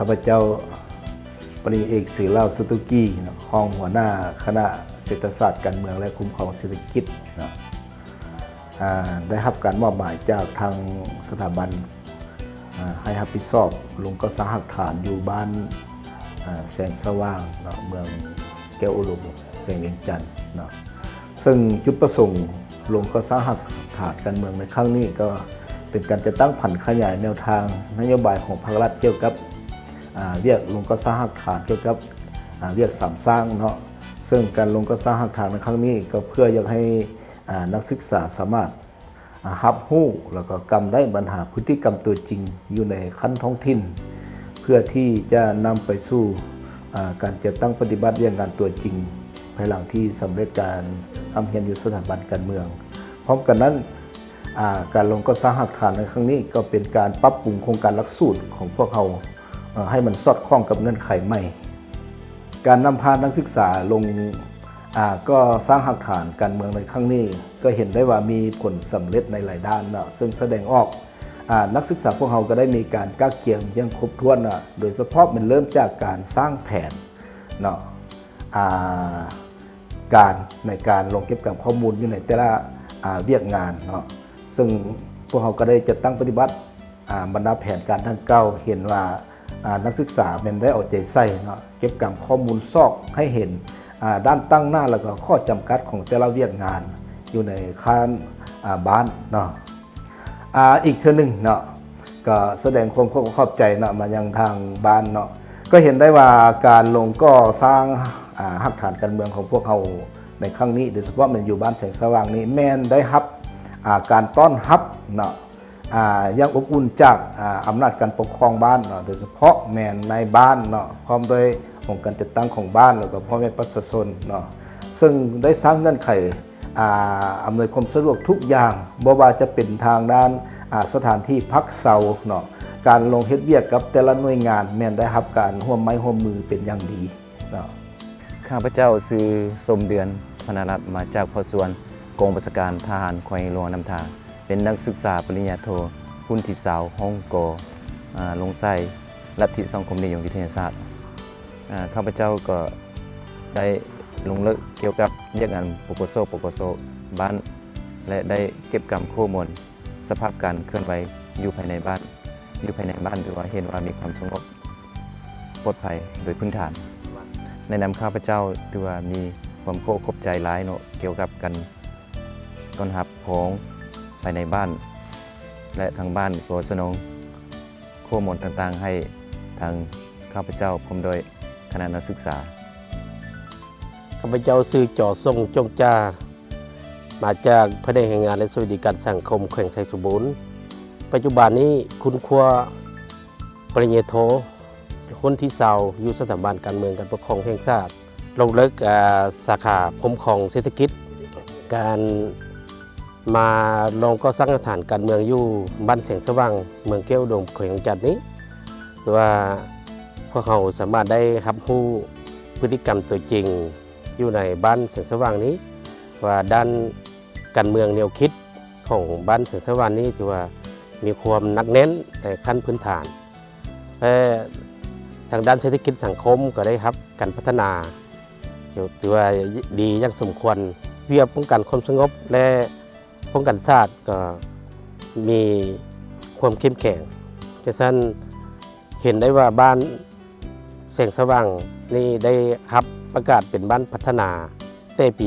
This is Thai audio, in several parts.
พเจ้าปริญญาเอกศิลาวสตุกี้รองหัวหน้าคณะเศรษฐศาสตร์การเมืองและคุ้มครองเศรษฐกิจได้รับการมอบหมายจากทางสถาบันให้รับผิดชอบลงก็สหักฐานอยู่บ้านแสงสว่างเมืองแก้วอุลุแขวงเวียงจันทร์ซึ่งจุดประสงค์ลงก็สหักฐานการเมืองในครั้งนี้ก็เป็นการจะตั้งผันขยายแนวทางนโยบายของภาครัฐเกี่ยวกับเรียกลงก็สหักฐานเกี่ยวกับเรียกสามสร้างซึ่งการลงก็สหักฐานในครั้งนี้ก็เพื่ออยากให้นักศึกษาสามารถรับรู้แล้วก็กำได้ปัญหาพฤติกรรมตัวจริงอยู่ในขั้นท้องถิ่นเพื่อที่จะนำไปสู่การจัดตั้งปฏิบัติเรื่องงานตัวจริงภายหลังที่สำเร็จการทำเรียนอยู่สถาบันการเมืองพร้อมกันนั้นการลงก็สหักฐานในครั้งนี้ก็เป็นการปรับปรุงโครงการหลักสูตรของพวกเขาให้มันสอดคล้องกับเงื่อนไขใหม่การนำพานักศึกษาลงก็สร้างหักฐานการเมืองในครั้งนี้ก็เห็นได้ว่ามีผลสำเร็จในหลายด้านซึ่งแสดงออกนักศึกษาพวกเขาก็ได้มีการก้าวเกี่ยงยังครบถ้วนโดยเฉพาะมันเริ่มจากการสร้างแผนการในการลงเก็บกับข้อมูลอยู่ในแต่ละเวียกงานซึ่งพวกเขาก็ได้จัดตั้งปฏิบัติบรรดาแผนการทั้งเก้าเห็นว่านักศึกษาเป็นได้เอาใจใส่เก็บกับข้อมูลซอกให้เห็นด้านตั้งหน้าแล้วก็ข้อจำกัดของแต่ละเวียกงานอยู่ในค้านบ้านอีกเท่านึงก็แสดงความขอบใจมายังทางบ้านก็เห็นได้ว่าการลงก็สร้างหักฐานการเมืองของพวกเขาในครั้งนี้โดยเฉพาะมันอยู่บ้านแสงสว่างนี้แม่นได้รับการต้อนรับยังอบอุ่นจากอำนาจการปกครองบ้านโดยเฉพาะแม่นในบ้านพร้อมโดยองค์การจัดตั้งของบ้านแล้วก็พ่อแม่ประชาชนซึ่งได้สร้างเงื่อนไขอำนวยความสะดวกทุกอย่างบ่ว่าจะเป็นทางด้านสถานที่พักเสาการลงเฮ็ดเวียกกับแต่ละหน่วยงานแม่นได้รับการร่วมไม้ร่วมมือเป็นอย่างดีข้าพเจ้าซื้อสมเดือนพนรัตน์มาจากพอส่วนกองบัญชาการทหารแขวงหลวงนำทางเป็นนักศึกษาปริญญาโทหุ้นที่สาวห้องกลงไส้ลัทธิสังคมนิยมวิทยาศาสตร์ข้าพเจ้าก็ได้ลงลึกเกี่ยวกับเรื่องงานปกโซบ้านและได้เก็บกำข้อมูลสภาพการเคลื่อนไหวอยู่ภายในบ้านหรือว่าเห็นว่ามีความสงบปลอดภัยโดยพื้นฐานในนำข้าพเจ้าถือว่ามีความครบใจหลายเกี่ยวกับกันต้อนรับของภายในบ้านและทางบ้านก็สนองข้อมูลต่างๆให้ทางข้าพเจ้าพร้อมโดยคณะนักศึกษาข้าพเจ้าซื้อจ่อทรงจงจ่ามาจากแผนกแรงงานและสวัสดิการสังคมแขวงไทยสมบูรณ์ปัจจุบันนี้คุณครัวปริญญาโทคนที่เศร้าอยู่สถาบันการเมืองการปกครองแห่งชาติลงเลิกสาขาคุ้มครองเศรษฐกิจการมาลงก็สร้างสถานการเมืองอยู่บ้านแสงสว่างเมืองแก้วอุดมแขวงเวียงจันทน์นี้ว่าพวกเขาสามารถได้รับรู้พฤติกรรมตัวจริงอยู่ในบ้านแสงสว่างนี้ว่าด้านการเมืองแนวคิดของบ้านแสงสว่างนี้ถือว่ามีความหนักแน่นในขั้นพื้นฐานและทางด้านเศรษฐกิจสังคมก็ได้รับการพัฒนาถือว่าดีอย่างสมควรเพื่อป้องกันความสงบและป้องกันชาติก็มีความเข้มแข็งฉะนั้นเห็นได้ว่าบ้านแสงสว่างนี่ได้รับประกาศเป็นบ้านพัฒนาตั้งปี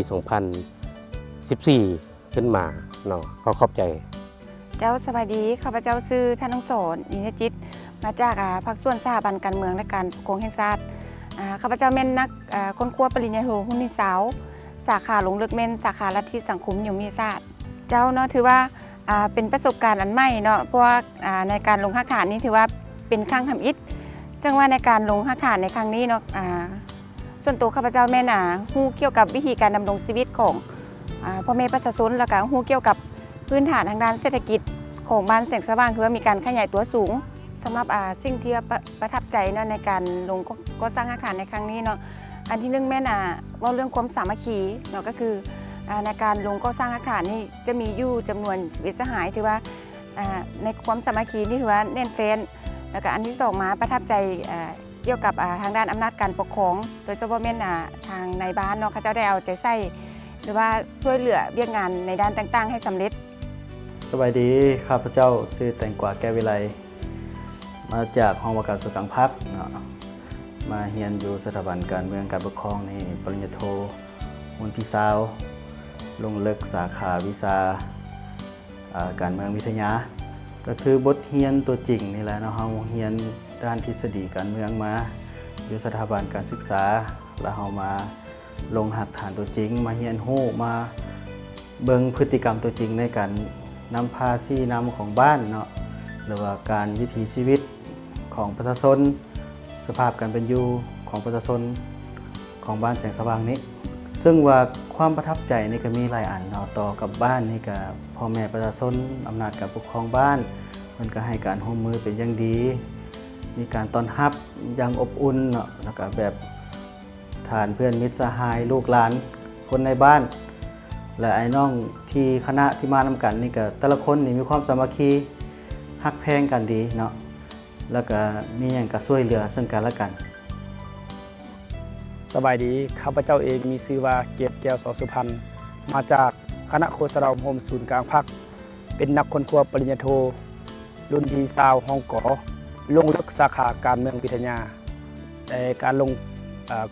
2014 ขึ้นมาก็ขอบใจเจ้าสวัสดีข้าพเจ้าชื่อท่านน้องสอนอินทจิตมาจากภาคส่วนสถาบันการเมืองและการปกครองแห่งชาติข้าพเจ้าเป็นนักค้นคว้าปริญญาโทหุ้นที่สาวสาขาลงลึกเม่นสาขาลัทธิสังคมนิยมวิทยาศาสตร์เจ้าถือว่าเป็นประสบการณ์อันใหม่เพราะว่าในการลงหักฐานนี้ถือว่าเป็นครั้งทำอิฐซึ่งว่าในการลงหักฐานในครั้งนี้ส่วนตัวข้าพเจ้าแม่ฮู้เกี่ยวกับวิธีการดำรงชีวิตของพ่อแม่ประชาชนและก็ฮู้เกี่ยวกับพื้นฐานทางด้านเศรษฐกิจของบ้านแสงสว่างคือว่ามีการขยายตัวสูงสำหรับสิ่งที่ประทับใจในการลงก็สร้างหักฐานในครั้งนี้อันที่หนึ่งแม่ว่าเรื่องความสามัคคีก็คือในการลงก็สร้างหักฐานนี่จะมีอยู่จำนวนวิสหายถือว่าในความสามัคคีนี่ถือว่าแน่นแฟ้น แล้วก็อันที่สองมาประทับใจเกี่ยวกับทางด้านอำนาจการปกครองโดยเฉพาะแม่นทางในบ้านเนาะเขาเจ้าได้เอาใจใส่หรือว่าช่วยเหลือเวียกงานในด้านต่างๆให้สำเร็จ สวัสดีข้าพเจ้าชื่อแตงกวาแก้ววิไลมาจากห้องว่าการส่วนกลางภาคเนาะมาเรียนอยู่สถาบันการเมืองการปกครองนี่ปริญญาโทรุ่นที่20ลงเลิกสาขาวิชาการเมืองวิทยาก็คือบทเรียนตัวจริงนี่แหละเนาะเฮาเรียนด้านทฤษฎีการเมืองมาอยู่สถาบันการศึกษาแล้วเฮามาลงหักฐานตัวจริงมาเรียนรู้มาเบิ่งพฤติกรรมตัวจริงในการนำพาชี้นำของบ้านเนาะหรือว่าการวิถีชีวิตของประชาชนสภาพการเป็นอยู่ของประชาชนของบ้านแสงสว่างนี้ซึ่งว่าความประทับใจนี่ก็มีหลายอันเนาะต่อกับบ้านนี่ก็พ่อแม่ประชาชนอำนาจการปกครองบ้านมันก็ให้การร่วมมือเป็นอย่างดีมีการต้อนรับอย่างอบอุ่นเนาะแล้วก็แบบทานเพื่อนมิตรสหายลูกหลานคนในบ้านและไอ้น้องที่คณะที่มานำกันนี่ก็แต่ละคนนี่มีความสามัคคีฮักแพงกันดีเนาะแล้วก็มีอย่างก็ช่วยเหลือซึ่งกันและกัน สบายดีข้าพเจ้าเองมีชื่อว่าเกียรติแก้วสอสุพรรณมาจากคณะโฆษณาโฮมศูนย์กลางภาคเป็นนักค้นคว้าปริญญาโทรุ่นที่20ห้องกอลงลึกสาขาการเมืองวิทยาแต่การลง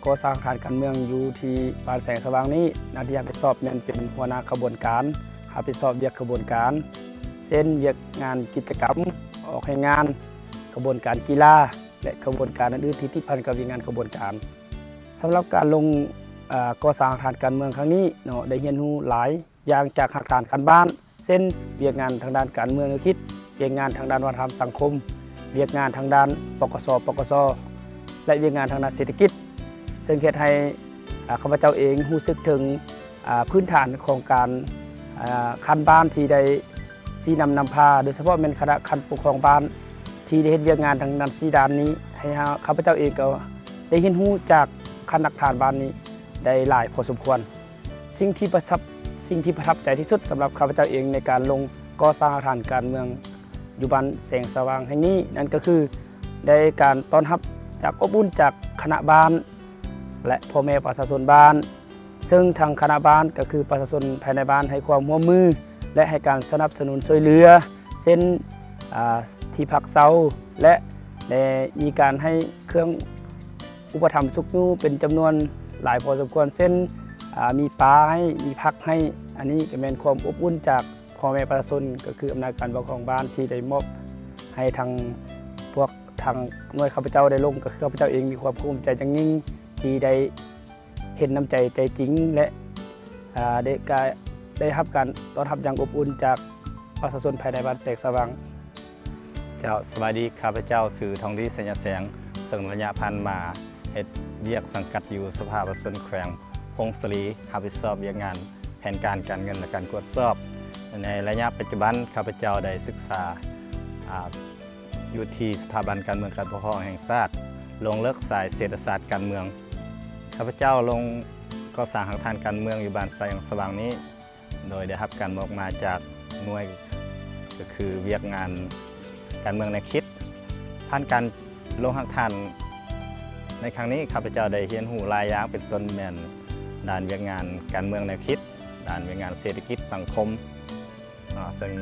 ก่อสร้างอาคารการเมืองอยู่ที่บ้านแสงสว่างนี้หน้าที่รับผิดชอบนั้นเป็นหัวหน้าขบวนการรับผิดชอบเวียกขบวนการเส้นเวียกงานกิจกรรมออกให้งานขบวนการกีฬาและขบวนการอื่นๆที่ติดพันกับงานขบวนการสำหรับการลงก่อสร้างอาคารการเมืองครั้งนี้เนาะได้เรียนรู้หลายอย่างจากอาคารการบ้านเส้นเวียกงานทางด้านการเมืองคิดเวียกงานทางด้านวัฒนธรรมสังคมเวียกงานทางด้านปกสและเวียกงานทางด้านเศรษฐกิจซึ่งเฮ็ดให้ข้าพเจ้าเองรู้สึกถึงพื้นฐานของการคันบ้านที่ได้ชี้นำพาโดยเฉพาะเป็นคณะคันปกครองบ้านที่ได้เฮ็ดเวียกงานทางด้าน4ด้านนี้ให้ข้าพเจ้าเองก็ได้เรียนรู้จากคันนักฐานบ้านนี้ได้หลายพอสมควรสิ่งที่ประทับใจที่สุดสำหรับข้าพเจ้าเองในการลงก่อสร้างอาคารการเมืองอยู่บ้านแสงสว่างแห่งนี้นั่นก็คือได้การต้อนรับจากอบอุ่นจากคณะบ้านและพ่อแม่ประชาชนบ้านซึ่งทางคณะบ้านก็คือประชาชนภายในบ้านให้ความร่วมมือและให้การสนับสนุนช่วยเหลือเช่นที่พักเช้าและมีการให้เครื่องอุปถัมภ์สุขนูเป็นจำนวนหลายพอสมควรเช่นมีปลาให้มีพักให้อันนี้ก็เป็นความอบอุ่นจากพ่อแม่ประชาชนก็คืออำนาจการปกครองบ้านที่ได้มอบให้ทางพวกทางหน่วยข้าพเจ้าได้ลงก็คือข้าพเจ้าเองมีความภูมิใจอย่างยิ่งที่ได้เห็นน้ำใจจริงและได้รับการต้อนรับอย่างอบอุ่นจากประชาชนภายในบ้านแสงสว่าง เจ้าสวัสดีข้าพเจ้าสื่อทองดีสัญญาแสงซึ่งระยะพันมาเฮ็ดเวียกสังกัดอยู่สภาประชาชนแขวงพงศรีรับผิดชอบเวียกงานแผนการการเงินและการตรวจสอบในระยะปัจจุบันข้าพเจ้าได้ศึกษาอยู่ที่สถาบันการเมืองการปกครองแห่งชาติลงเลิกสายเศรษฐศาสตร์การเมืองข้าพเจ้าลงก่อสร้างอาคารการเมืองอยู่บ้านแสงสว่างนี้โดยได้รับการมอบมาจากหน่วยก็คือเวียกงานการเมืองในคิดผ่านการลงหักฐานในครั้งนี้ข้าพเจ้าได้เรียนรู้หลายอย่างเป็นต้นแม่นด้านเวียกงานการเมืองในคิดด้านเวียกงานเศรษฐกิจสังคมซึ่ง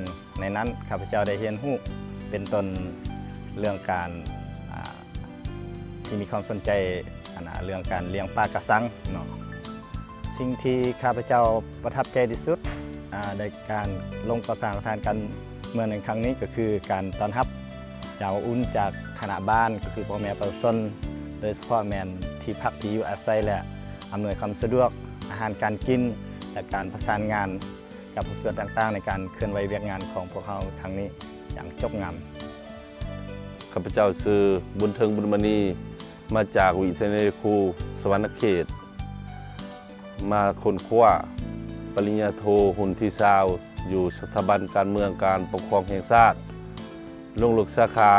ในนั้นข้าพเจ้าได้เรียนรู้เป็นต้นเรื่องการที่มีความสนใจเรื่องการเลี้ยงปลากระสังเนาะสิ่งที่ข้าพเจ้าประทับใจที่สุดในการลงก่อสร้างอาคารการเมืองในครั้งนี้ก็คือการต้อนรับอย่างอบอุ่นจากคณะบ้านก็คือพ่อแม่ประชาชนโดยเฉพาะแม่นที่พักที่อยู่อาศัยและอำนวยความสะดวกอาหารการกินและการประสานงานกับผู้ส่วนต่างๆในการเคลื่อนไหวเวียกงานของพวกเขาครั้งนี้อย่างจบงาม ข้าพเจ้าชื่อบุญเทิงบุญมณีมาจากวิทยาลัยครูสวรรณเขตมาค้นคว้าปริญญาโทหุ่นที่20อยู่สถาบันการเมืองการปกครองแห่งชาติลงลึกสาขา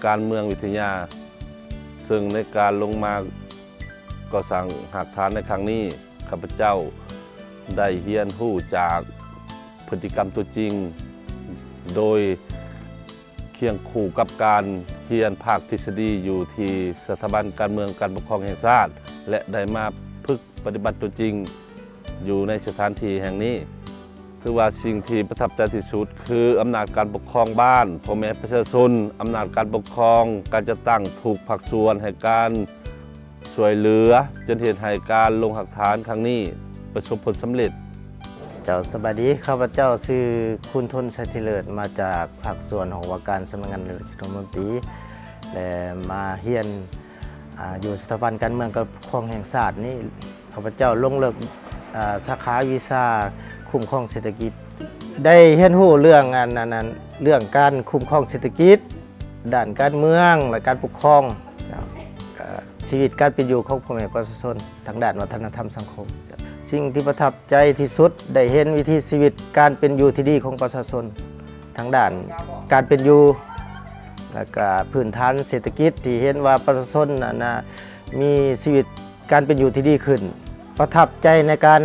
การเมืองวิทยาซึ่งในการลงมาก่อสร้างหักฐานในครั้งนี้ข้าพเจ้าได้เรียนรู้จากพฤติกรรมตัวจริงโดย คียงคู่กับการเรียนภาคทฤษฎีอยู่ที่สถาบันการเมืองการปกครองแห่งชาติและได้มาฝึกปฏิบัติตัวจริงอยู่ในสถานที่แห่งนี้ถือว่าสิ่งที่ประทับใจที่สุดคืออำนาจการปกครองบ้านพ่อแม่ประชาชนอำนาจการปกครองการจะตั้งถูกภาคส่วนให้การช่วยเหลือจนเหตุให้การลงหักฐานครั้งนี้ประสบผลสำเร็จ เจ้าสบายดีข้าพเจ้าชื่อคุณทนชัยเถลิศมาจากภาคส่วนของว่าการสำนักงานนายกรัฐมนตรีและมาเรียนอยู่สถาบันการเมืองกับปกครองแห่งชาตินี่ข้าพเจ้าลงเลิกสาขาวิชาคุ้มครองเศรษฐกิจได้เรียนรู้เรื่องนั้นเรื่องการคุ้มครองเศรษฐกิจด้านการเมืองและการปกครองชีวิตการเป็นอยู่ของพ่อแม่ประชาชนทางด้านวัฒนธรรมสังคมสิ่งที่ประทับใจที่สุดได้เห็นวิถีชีวิตการเป็นอยู่ที่ดีของประชาชนทางด้านการเป็นอยู่และก็พื้นฐานเศรษฐกิจที่เห็นว่าประชาชนมีชีวิตการเป็นอยู่ที่ดีขึ้นประทับใจในการ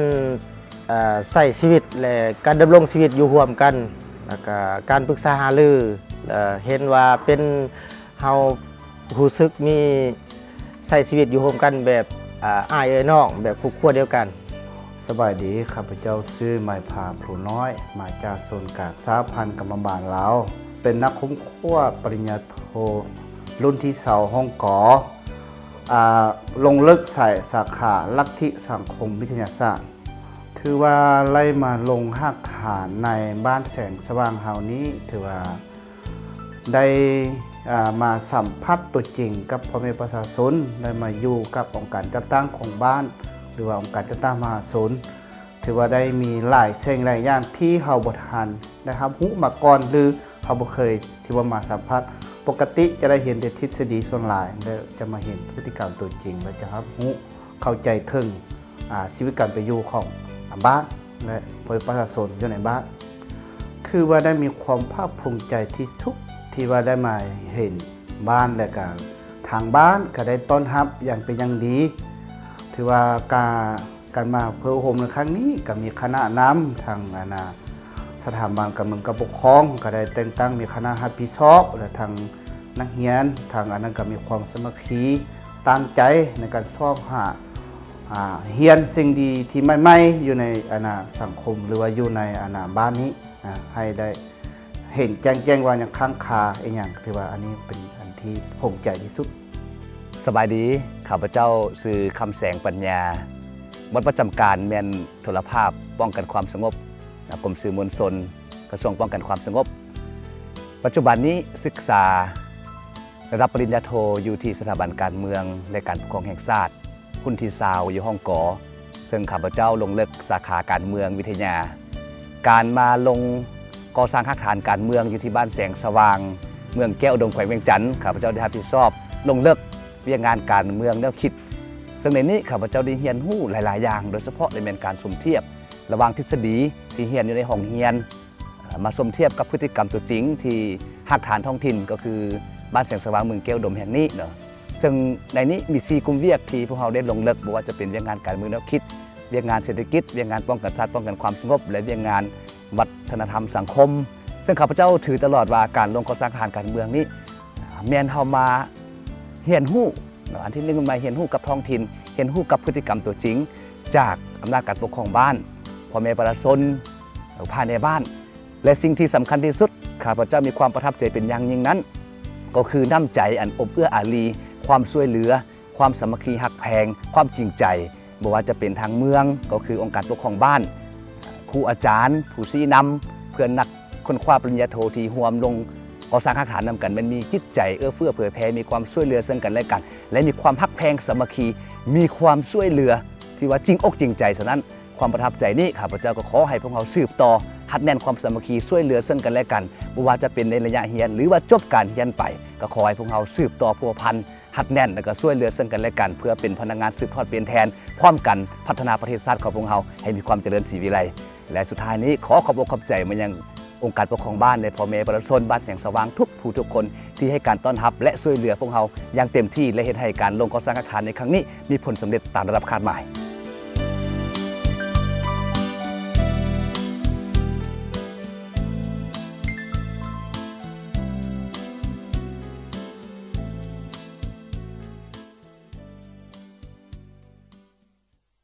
ใช้ชีวิตและการดำรงชีวิตอยู่ร่วมกันแล้วก็การปรึกษาหารือเห็นว่าเป็นเฮารู้สึกมีใช้ชีวิตอยู่ร่วมกันแบบอ้ายเอ้ยน้องแบบครอบครัวเดียวกันสบายดีข้าพเจ้าชื่อไม้พาพลูน้อยมาจากโซนกลางสหพันธ์กรรมบาลลาวเป็นนักค้นคว้าปริญญาโทรุ่นที่2ห้องกอลงลึกใส่สาขาลัทธิสังคมวิทยาศาสตร์ถือว่าไล่มาลงหักฐานในบ้านแสงสว่างเฮานี้ถือว่าได้มาสัมผัสตัวจริงกับพ่อแม่ประชาชนได้มาอยู่กับองค์การจัดตั้งของบ้านหรือว่าองค์การจัดตั้งมหาชนถือว่าได้มีหลายสิ่งหลายอย่างที่เฮาบ่ทันนะครับหูมาก่อนหรือเฮาบ่เคยที่ว่ามาสัมผัสปกติจะได้เห็นแต่ทฤษฎีส่วนหลายแล้วจะมาเห็นพฤติกรรมตัวจริงแล้วจะครับหูเข้าใจถึงชีวิตการเป็นอยู่ของบ้านและประชาชนอยู่ในบ้านคือว่าได้มีความภาคภูมิใจที่สุดที่ว่าได้มาเห็นบ้านและก็ทางบ้านก็ได้ต้อนรับอย่างเป็นอย่างดีถือว่าการมาเพื่อโฮมในครั้งนี้ก็มีคณะนำทางสถาบันการเมืองการปกครองก็ได้แต่งตั้งมีคณะรับผิดชอบและทางนักเรียนทางนั้นก็มีความสมัครคีตั้งใจในการสอบหาเรียนสิ่งดีที่ใหม่ๆอยู่ในสังคมหรือว่าอยู่ในบ้านนี้ให้ได้เห็นแจ้งว่าอย่างข้างคาอย่างถือว่าอันนี้เป็นอันที่ภูมิใจที่สุดสบายดีข้าพเจ้าสื่อคำแสงปัญญาบทประจำการแมนโทรภาพป้องกันความสงบกรมสื่อมวลชนกระทรวงป้องกันความสงบปัจจุบันนี้ศึกษาระดับปริญญาโทอยู่ที่สถาบันการเมืองและการปกครองแห่งชาติหุ้นที่ซาวอยู่ห้องกอซึ่งข้าพเจ้าลงเลิกสาขาการเมืองวิทยาการมาลงก่อสร้างอาคารการเมืองอยู่ที่บ้านแสงสว่างเมืองแก้วอุดมแขวงเวียงจันทร์ข้าพเจ้าได้รับผิดชอบลงเลิกเรื่องงานการเมืองแนวคิดซึ่งในนี้ข้าพเจ้าได้เรียนรู้หลายๆอย่างโดยเฉพาะในการสมเทียบระหว่างทฤษฎีที่เรียนอยู่ในห้องเรียนมาสมเทียบกับพฤติกรรมตัวจริงที่หักฐานท้องถิ่นก็คือบ้านแสงสว่างเมืองแก้วอุดมแห่งนี้เนาะซึ่งในนี้มี4กลุ่มเวียกที่พวกเราได้ลงเลิกบอกว่าจะเป็นเรื่องงานการเมืองแนวคิดเรื่องงานเศรษฐกิจเรื่องงานป้องกันชาติป้องกันความสงบและเรื่องงานวัฒนธรรมสังคมซึ่งข้าพเจ้าถือตลอดว่าการลงก่อสร้างอาคารการเมืองนี้แม่นเฮามาเรียนรู้อันที่1มาเรียนรู้กับท้องถิ่นเรียนรู้กับพฤติกรรมตัวจริงจากอำนาจการปกครองบ้านพ่อแม่ประชาชนภายในบ้านและสิ่งที่สำคัญที่สุดข้าพเจ้ามีความประทับใจเป็นอย่างยิ่งนั้นก็คือน้ำใจอันอบเอื้ออารีความช่วยเหลือความสามัคคีหักแพงความจริงใจบ่ว่าจะเป็นทางเมืองก็คือองค์การปกครองบ้านครูอาจารย์ผู้ชี้นำเพื่อนนักค้นคว้าปริญญาโทที่ร่วมลงก่อสร้างอาคารนำกันมันมีจิตใจเอื้อเฟื้อเผื่อแผ่มีความช่วยเหลือซึ่งกันและกันและมีความหักแพงสามัคคีมีความช่วยเหลือที่ว่าจริงอกจริงใจฉะนั้นความประทับใจนี้ข้าพเจ้าก็ขอให้พวกเราสืบต่อหัดแน่นความสามัคคีช่วยเหลือซึ่งกันและกันไม่ว่าจะเป็นในระยะเรียนหรือว่าจบการเรียนไปก็ขอให้พวกเราสืบต่อพัวพันหัดแน่นและก็ช่วยเหลือซึ่งกันและกันเพื่อเป็นพนักงานสืบทอดเปลี่ยนแทนพร้อมกันพัฒนาประเทศชาติของพวกเราให้มีความเจริญศรีวิไลและสุดท้ายนี้ขอขอบอกขอบใจมายังองค์การปกครองบ้านในพ่อแม่ประชาชนบ้านแสงสว่างทุกผู้ทุกคนที่ให้การต้อนรับและช่วยเหลือพวกเราอย่างเต็มที่และเฮ็ดให้การลงก่อสร้างอาคารในครั้งนี้มีผลสำเร็จตามระดับคาดหมาย